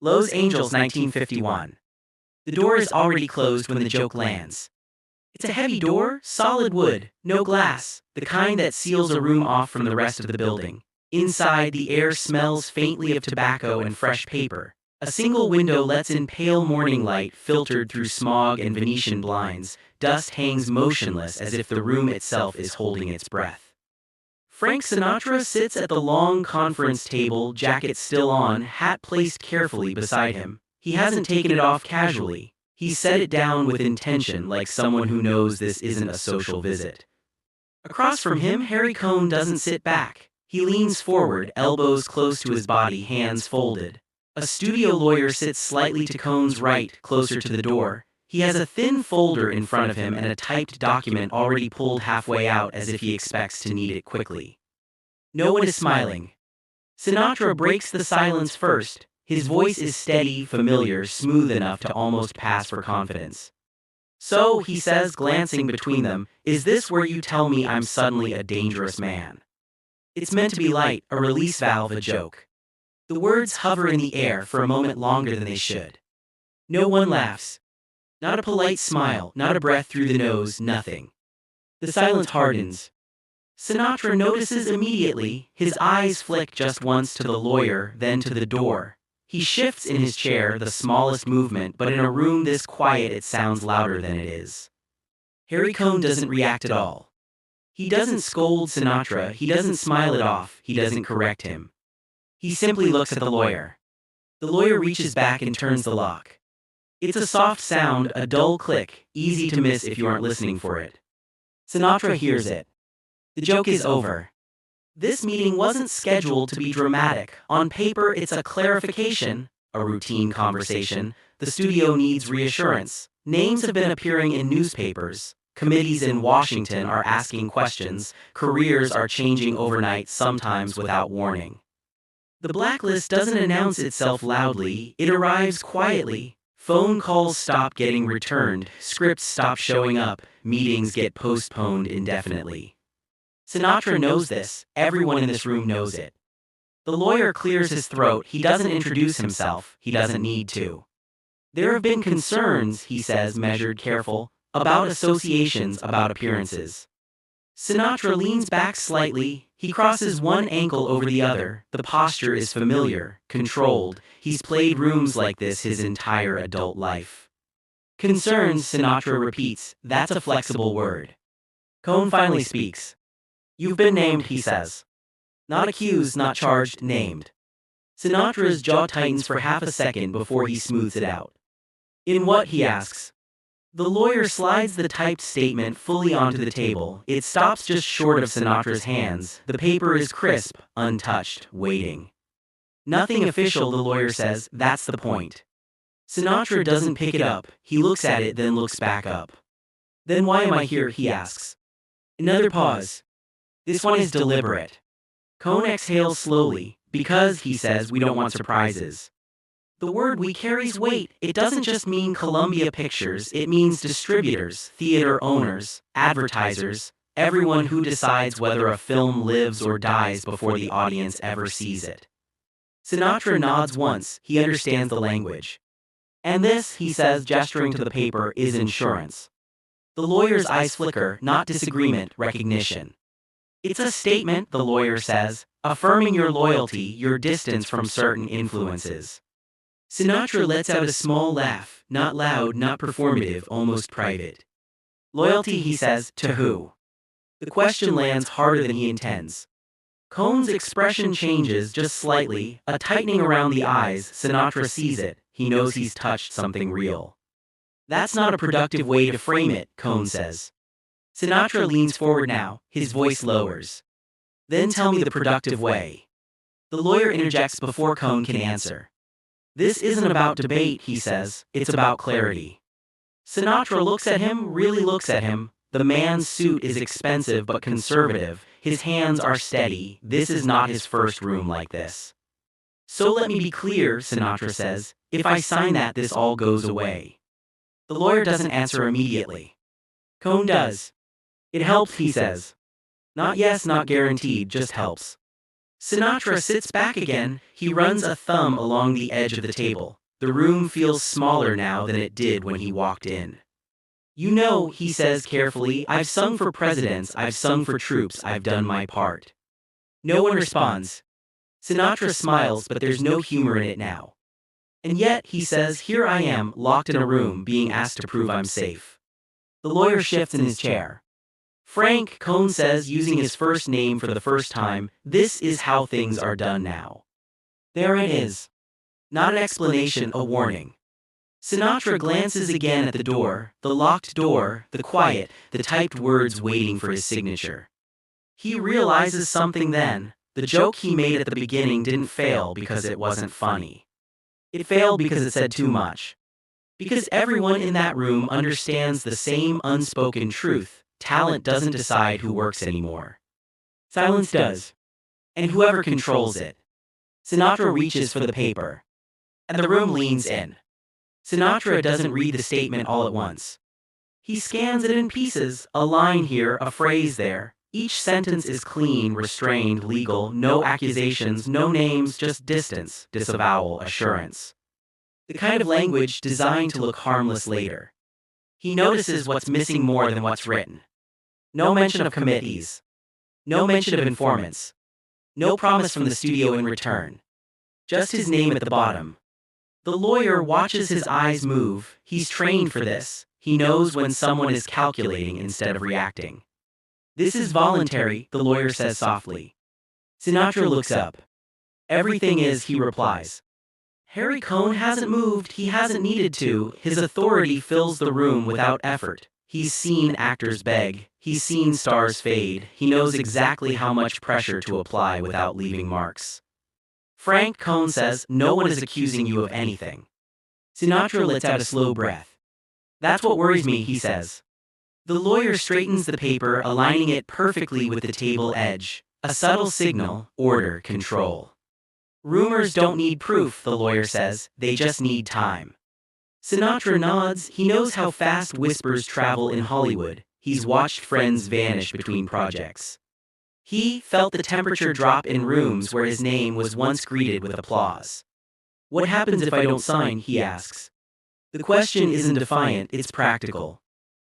Los Angeles 1951. The door is already closed when the joke lands. It's a heavy door, solid wood, no glass, the kind that seals a room off from the rest of the building. Inside, the air smells faintly of tobacco and fresh paper. A single window lets in pale morning light filtered through smog and Venetian blinds. Dust hangs motionless as if the room itself is holding its breath. Frank Sinatra sits at the long conference table, jacket still on, hat placed carefully beside him. He hasn't taken it off casually. He's set it down with intention, like someone who knows this isn't a social visit. Across from him, Harry Cohn doesn't sit back. He leans forward, elbows close to his body, hands folded. A studio lawyer sits slightly to Cohn's right, closer to the door. He has a thin folder in front of him and a typed document already pulled halfway out as if he expects to need it quickly. No one is smiling. Sinatra breaks the silence first. His voice is steady, familiar, smooth enough to almost pass for confidence. "So," he says, glancing between them, "is this where you tell me I'm suddenly a dangerous man?" It's meant to be light, a release valve, a joke. The words hover in the air for a moment longer than they should. No one laughs. Not a polite smile, not a breath through the nose, nothing. The silence hardens. Sinatra notices immediately. His eyes flick just once to the lawyer, then to the door. He shifts in his chair, the smallest movement, but in a room this quiet it sounds louder than it is. Harry Cohn doesn't react at all. He doesn't scold Sinatra, he doesn't smile it off, he doesn't correct him. He simply looks at the lawyer. The lawyer reaches back and turns the lock. It's a soft sound, a dull click, easy to miss if you aren't listening for it. Sinatra hears it. The joke is over. This meeting wasn't scheduled to be dramatic. On paper, it's a clarification, a routine conversation. The studio needs reassurance. Names have been appearing in newspapers. Committees in Washington are asking questions. Careers are changing overnight, sometimes without warning. The blacklist doesn't announce itself loudly. It arrives quietly. Phone calls stop getting returned. Scripts stop showing up. Meetings get postponed indefinitely. Sinatra knows this. Everyone in this room knows it. The lawyer clears his throat. He doesn't introduce himself. He doesn't need to. There have been concerns, he says, measured, careful, about associations, about appearances. Sinatra leans back slightly. He crosses one ankle over the other. The posture is familiar, controlled. He's played rooms like this his entire adult life. Concerns, Sinatra repeats. That's a flexible word. Cohn finally speaks. "You've been named," he says. Not accused, not charged, named. Sinatra's jaw tightens for half a second before he smooths it out. "In what?" he asks. The lawyer slides the typed statement fully onto the table. It stops just short of Sinatra's hands. The paper is crisp, untouched, waiting. "Nothing official," the lawyer says. "That's the point." Sinatra doesn't pick it up. He looks at it, then looks back up. "Then why am I here?" he asks. Another pause. This one is deliberate. Cohn exhales slowly. "Because," he says, "we don't want surprises." The word "we" carries weight. It doesn't just mean Columbia Pictures, it means distributors, theater owners, advertisers, everyone who decides whether a film lives or dies before the audience ever sees it. Sinatra nods once. He understands the language. "And this," he says, gesturing to the paper, "is insurance." The lawyer's eyes flicker, not disagreement, recognition. "It's a statement," the lawyer says, "affirming your loyalty, your distance from certain influences." Sinatra lets out a small laugh, not loud, not performative, almost private. "Loyalty," he says, "to who?" The question lands harder than he intends. Cohn's expression changes just slightly, a tightening around the eyes. Sinatra sees it. He knows he's touched something real. "That's not a productive way to frame it," Cohn says. Sinatra leans forward now. His voice lowers. "Then tell me the productive way." The lawyer interjects before Cohn can answer. "This isn't about debate," he says. "It's about clarity." Sinatra looks at him, really looks at him. The man's suit is expensive but conservative. His hands are steady. This is not his first room like this. "So let me be clear," Sinatra says. "If I sign that, this all goes away." The lawyer doesn't answer immediately. Cohn does. "It helps," he says. "Not yes, not guaranteed, just helps." Sinatra sits back again. He runs a thumb along the edge of the table. The room feels smaller now than it did when he walked in. You know, he says carefully, I've sung for presidents, I've sung for troops, I've done my part. No one responds. Sinatra smiles, but there's no humor in it now. And yet, he says, here I am, locked in a room, being asked to prove I'm safe. The lawyer shifts in his chair. Frank, Cohn says, using his first name for the first time, this is how things are done now. There it is. Not an explanation, a warning. Sinatra glances again at the door, the locked door, the quiet, the typed words waiting for his signature. He realizes something then. The joke he made at the beginning didn't fail because it wasn't funny. It failed because it said too much. Because everyone in that room understands the same unspoken truth. Talent doesn't decide who works anymore. Silence does. And whoever controls it. Sinatra reaches for the paper. And the room leans in. Sinatra doesn't read the statement all at once. He scans it in pieces, a line here, a phrase there. Each sentence is clean, restrained, legal, no accusations, no names, just distance, disavowal, assurance. The kind of language designed to look harmless later. He notices what's missing more than what's written. No mention of committees. No mention of informants. No promise from the studio in return. Just his name at the bottom. The lawyer watches his eyes move. He's trained for this. He knows when someone is calculating instead of reacting. This is voluntary, the lawyer says softly. Sinatra looks up. Everything is, he replies. Harry Cohn hasn't moved, he hasn't needed to. His authority fills the room without effort. He's seen actors beg. He's seen stars fade. He knows exactly how much pressure to apply without leaving marks. Frank, Cohn says, no one is accusing you of anything. Sinatra lets out a slow breath. That's what worries me, he says. The lawyer straightens the paper, aligning it perfectly with the table edge. A subtle signal, order, control. Rumors don't need proof, the lawyer says, they just need time. Sinatra nods. He knows how fast whispers travel in Hollywood. He's watched friends vanish between projects. He felt the temperature drop in rooms where his name was once greeted with applause. What happens if I don't sign, he asks. The question isn't defiant, it's practical.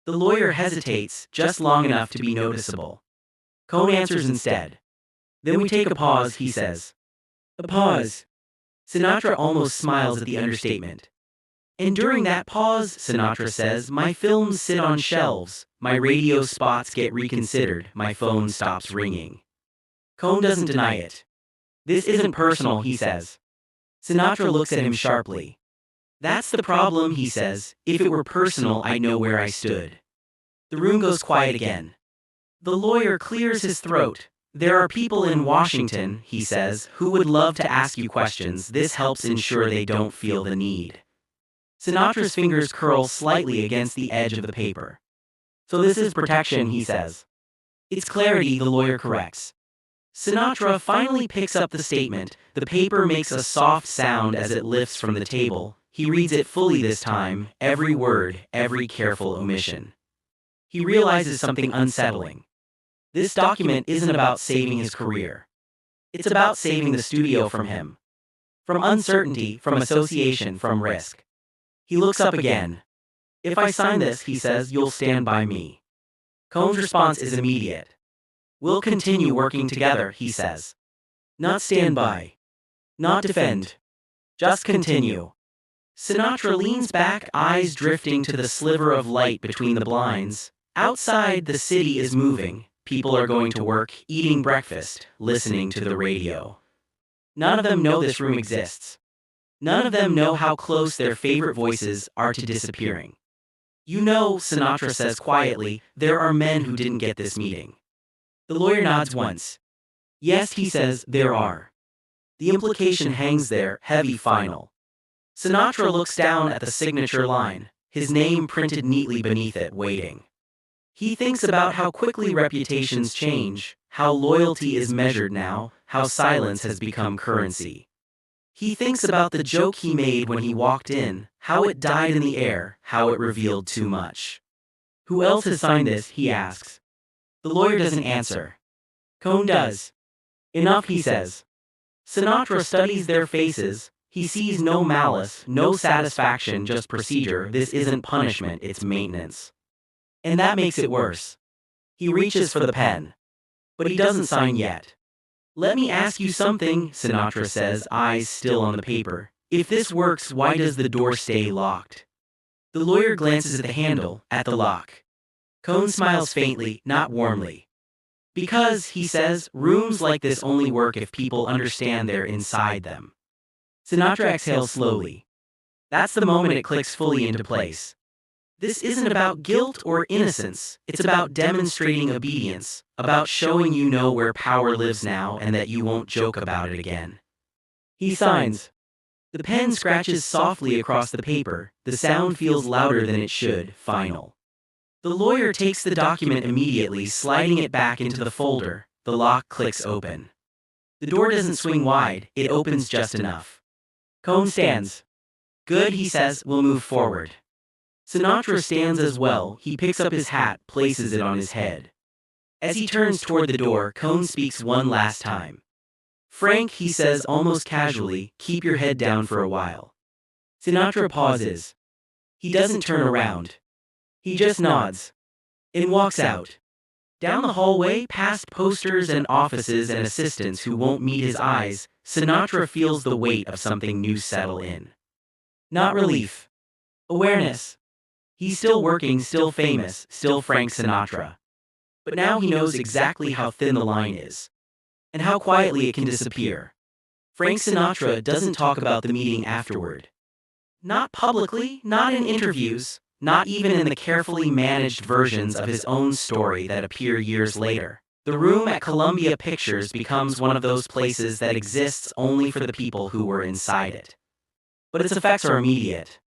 The lawyer hesitates, just long enough to be noticeable. Cohn answers instead. Then we take a pause, he says. A pause. Sinatra almost smiles at the understatement. And during that pause, Sinatra says, my films sit on shelves, my radio spots get reconsidered, my phone stops ringing. Cohn doesn't deny it. This isn't personal, he says. Sinatra looks at him sharply. That's the problem, he says. If it were personal, I'd know where I stood. The room goes quiet again. The lawyer clears his throat. There are people in Washington, he says, who would love to ask you questions. This helps ensure they don't feel the need. Sinatra's fingers curl slightly against the edge of the paper. So this is protection, he says. It's clarity, the lawyer corrects. Sinatra finally picks up the statement. The paper makes a soft sound as it lifts from the table. He reads it fully this time, every word, every careful omission. He realizes something unsettling. This document isn't about saving his career. It's about saving the studio from him. From uncertainty, from association, from risk. He looks up again. If I sign this, he says, you'll stand by me. Cohn's response is immediate. We'll continue working together, he says. Not stand by. Not defend. Just continue. Sinatra leans back, eyes drifting to the sliver of light between the blinds. Outside, the city is moving. People are going to work, eating breakfast, listening to the radio. None of them know this room exists. None of them know how close their favorite voices are to disappearing. You know, Sinatra says quietly, there are men who didn't get this meeting. The lawyer nods once. Yes, he says, there are. The implication hangs there, heavy, final. Sinatra looks down at the signature line, his name printed neatly beneath it, waiting. He thinks about how quickly reputations change, how loyalty is measured now, how silence has become currency. He thinks about the joke he made when he walked in, how it died in the air, how it revealed too much. Who else has signed this, he asks. The lawyer doesn't answer. Cohn does. Enough, he says. Sinatra studies their faces. He sees no malice, no satisfaction, just procedure. This isn't punishment, it's maintenance. And that makes it worse. He reaches for the pen. But he doesn't sign yet. Let me ask you something, Sinatra says, eyes still on the paper. If this works, why does the door stay locked? The lawyer glances at the handle, at the lock. Cohn smiles faintly, not warmly. Because, he says, rooms like this only work if people understand they're inside them. Sinatra exhales slowly. That's the moment it clicks fully into place. This isn't about guilt or innocence, it's about demonstrating obedience, about showing you know where power lives now and that you won't joke about it again. He signs. The pen scratches softly across the paper, the sound feels louder than it should, final. The lawyer takes the document immediately, sliding it back into the folder. The lock clicks open. The door doesn't swing wide, it opens just enough. Cohn stands. Good, he says, we'll move forward. Sinatra stands as well. He picks up his hat, places it on his head. As he turns toward the door, Cohn speaks one last time. Frank, he says almost casually, keep your head down for a while. Sinatra pauses. He doesn't turn around. He just nods. And walks out. Down the hallway, past posters and offices and assistants who won't meet his eyes, Sinatra feels the weight of something new settle in. Not relief. Awareness. He's still working, still famous, still Frank Sinatra. But now he knows exactly how thin the line is. And how quietly it can disappear. Frank Sinatra doesn't talk about the meeting afterward. Not publicly, not in interviews, not even in the carefully managed versions of his own story that appear years later. The room at Columbia Pictures becomes one of those places that exists only for the people who were inside it. But its effects are immediate.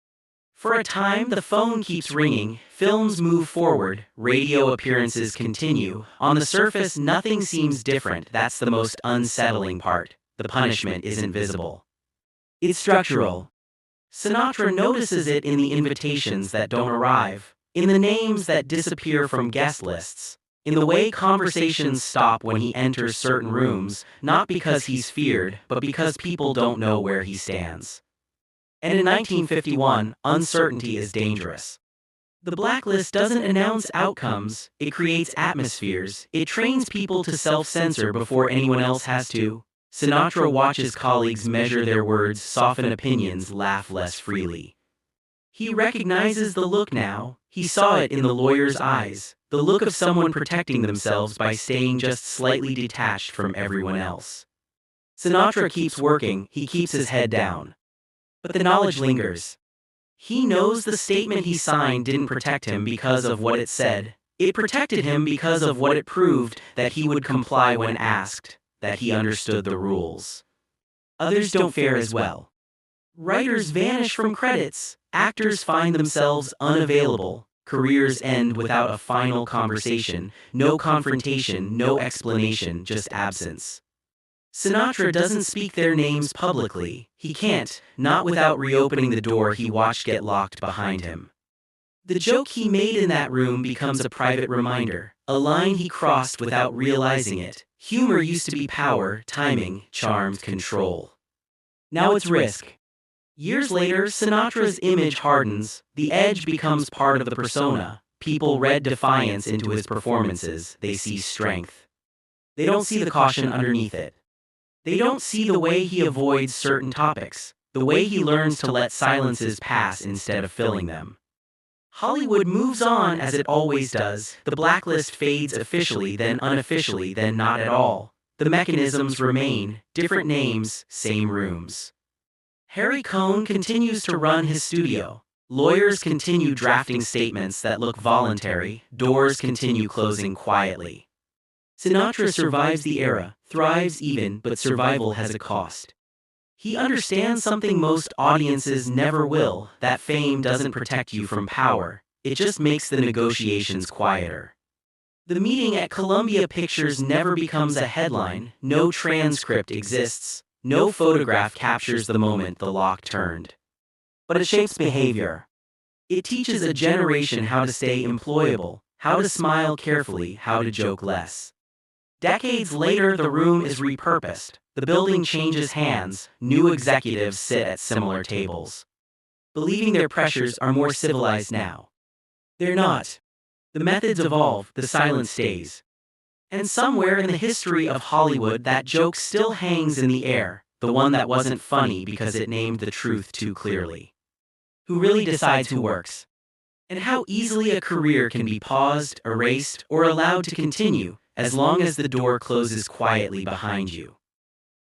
For a time, the phone keeps ringing, films move forward, radio appearances continue. On the surface, nothing seems different. That's the most unsettling part. The punishment isn't visible. It's structural. Sinatra notices it in the invitations that don't arrive, in the names that disappear from guest lists, in the way conversations stop when he enters certain rooms, not because he's feared, but because people don't know where he stands. And in 1951, uncertainty is dangerous. The blacklist doesn't announce outcomes, it creates atmospheres, it trains people to self-censor before anyone else has to. Sinatra watches colleagues measure their words, soften opinions, laugh less freely. He recognizes the look now. He saw it in the lawyer's eyes, the look of someone protecting themselves by staying just slightly detached from everyone else. Sinatra keeps working, he keeps his head down. But the knowledge lingers. He knows the statement he signed didn't protect him because of what it said. It protected him because of what it proved, that he would comply when asked, that he understood the rules. Others don't fare as well. Writers vanish from credits, actors find themselves unavailable, careers end without a final conversation, no confrontation, no explanation, just absence. Sinatra doesn't speak their names publicly. He can't, not without reopening the door he watched get locked behind him. The joke he made in that room becomes a private reminder, a line he crossed without realizing it. Humor used to be power, timing, charm, control. Now it's risk. Years later, Sinatra's image hardens, the edge becomes part of the persona. People read defiance into his performances, they see strength. They don't see the caution underneath it. They don't see the way he avoids certain topics, the way he learns to let silences pass instead of filling them. Hollywood moves on as it always does. The blacklist fades officially, then unofficially, then not at all. The mechanisms remain, different names, same rooms. Harry Cohn continues to run his studio. Lawyers continue drafting statements that look voluntary. Doors continue closing quietly. Sinatra survives the era, thrives even, but survival has a cost. He understands something most audiences never will, that fame doesn't protect you from power, it just makes the negotiations quieter. The meeting at Columbia Pictures never becomes a headline, no transcript exists, no photograph captures the moment the lock turned. But it shapes behavior. It teaches a generation how to stay employable, how to smile carefully, how to joke less. Decades later, the room is repurposed. The building changes hands, new executives sit at similar tables, believing their pressures are more civilized now. They're not. The methods evolve, the silence stays. And somewhere in the history of Hollywood, that joke still hangs in the air, the one that wasn't funny because it named the truth too clearly. Who really decides who works? And how easily a career can be paused, erased, or allowed to continue, as long as the door closes quietly behind you.